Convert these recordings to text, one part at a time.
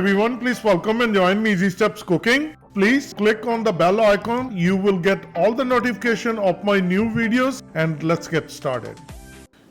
everyone, please welcome and join me Easy Steps Cooking. Please click on the bell icon. You will get all the notification of my new videos, and let's get started.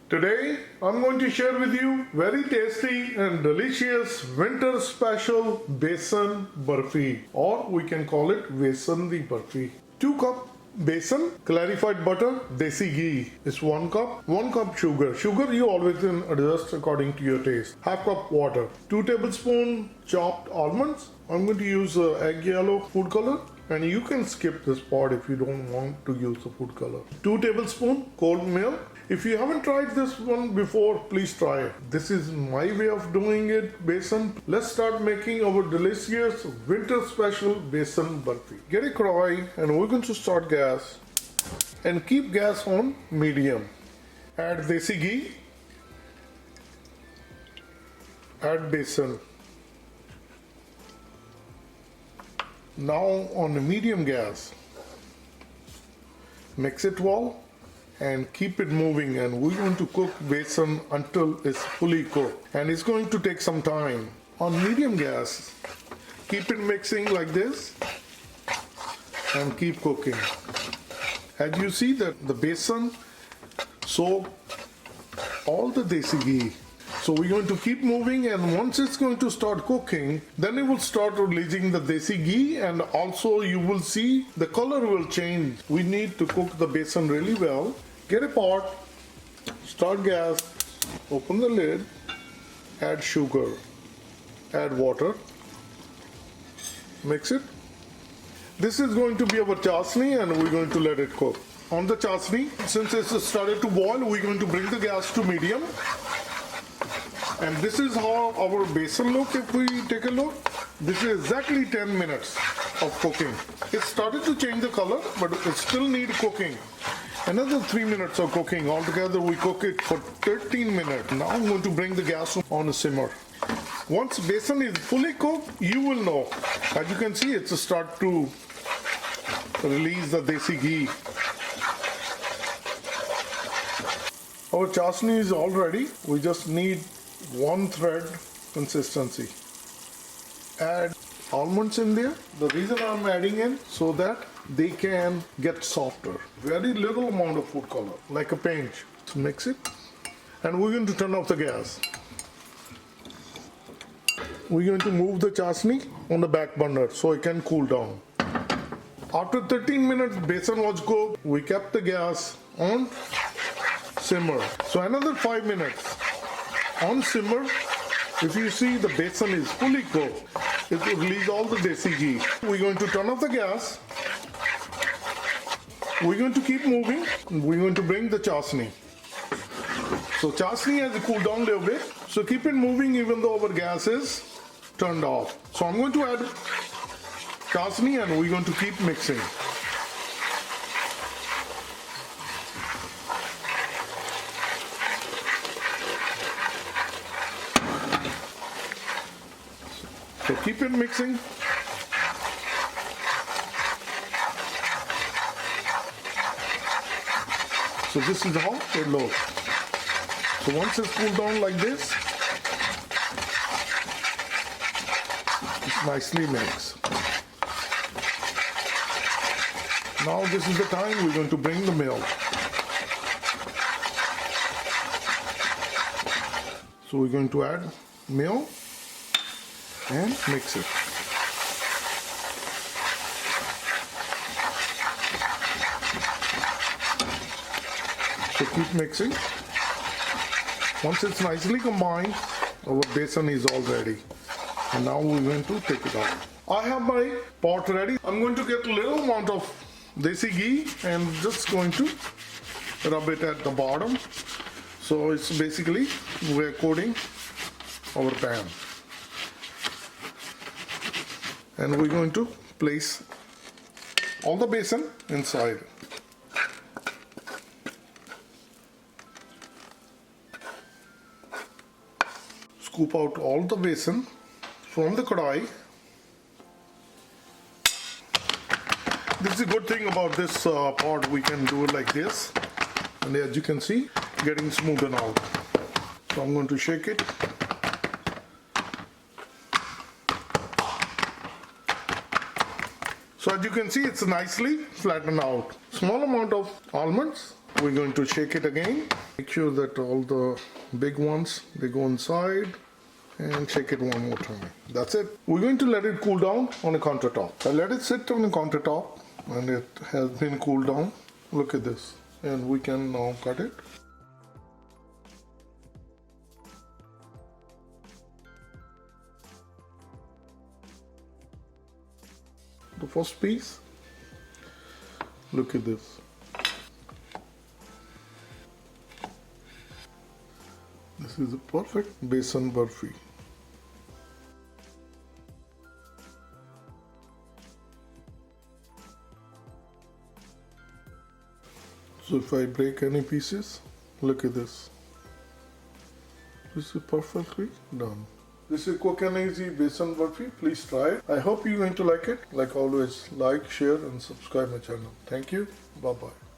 Today I'm going to share with you very tasty and delicious winter special Besan Barfi, or we can call it Vesan Barfi. 2 cup besan, clarified butter, desi ghee is 1 cup, 1 cup sugar. Sugar you always can adjust according to your taste. Half cup water, 2 tablespoons chopped almonds. I'm going to use egg yellow food color, and you can skip this part if you don't want to use the food color. 2 tablespoons cold milk. If you haven't tried this one before, please try it. This is my way of doing it, besan. Let's start making our delicious winter special besan barfi. Get a karahi and we're going to start gas and keep gas on medium. Add desi ghee. Add besan. Now on the medium gas, mix it well and keep it moving, and we're going to cook besan until it's fully cooked, and it's going to take some time. On medium gas, keep it mixing like this and keep cooking. As you see that the besan soak all the desi ghee. So we're going to keep moving, and once it's going to start cooking, then it will start releasing the desi ghee, and also you will see the color will change. We need to cook the besan really well. Get a pot, start gas, open the lid, add sugar, add water, mix it. This is going to be our chasni, and we're going to let it cook. On the chasni, since it's started to boil, we're going to bring the gas to medium. And this is how our besan look. If we take a look, this is exactly 10 minutes of cooking. It started to change the color, but it still needs cooking. Another 3 minutes of cooking. Altogether we cook it for 13 minutes. Now I'm going to bring the gas on a simmer. Once besan is fully cooked, you will know. As you can see, it's start to release the desi ghee. Our chasni is all ready. We just need 1 thread consistency. Add almonds in there. The reason I'm adding in so that they can get softer. Very little amount of food color, like a pinch. So mix it, and we're going to turn off the gas. We're going to move the chasni on the back burner so it can cool down. After 13 minutes, besan was cooked. We kept the gas on simmer. So another 5 minutes on simmer. If you see the besan is fully cooked, it will release all the desi ghee. We're going to turn off the gas. We're going to keep moving. We're going to bring the chasni. So chasni has cooled down a little bit. So keep it moving even though our gas is turned off. So I'm going to add chasni, and we're going to keep mixing. So keep it mixing. So this is how it looks. So once it's cooled down like this, it's nicely mixed. Now this is the time we're going to bring the milk. So we're going to add milk and mix it. So keep mixing. Once it's nicely combined, our besan is all ready. And now we're going to take it out. I have my pot ready. I'm going to get a little amount of desi ghee and just going to rub it at the bottom. So it's basically we're coating our pan. And we're going to place all the besan inside. Scoop out all the besan from the karahi. This is a good thing about this pot. We can do it like this, and as you can see, getting smoothened out. So I'm going to shake it. So as you can see, it's nicely flattened out. Small amount of almonds. We're going to shake it again. Make sure that all the big ones, they go inside, and shake it one more time. That's it. We're going to let it cool down on a countertop. I let it sit on the countertop and it has been cooled down. Look at this. And we can now cut it. The first piece, look at this. This is a perfect Besan Barfi. So if I break any pieces, look at this. This is perfectly done. This is quick and easy Vesan Barfi. Please try it. I hope you're going to like it. Like always, like, share and subscribe my channel. Thank you. Bye-bye.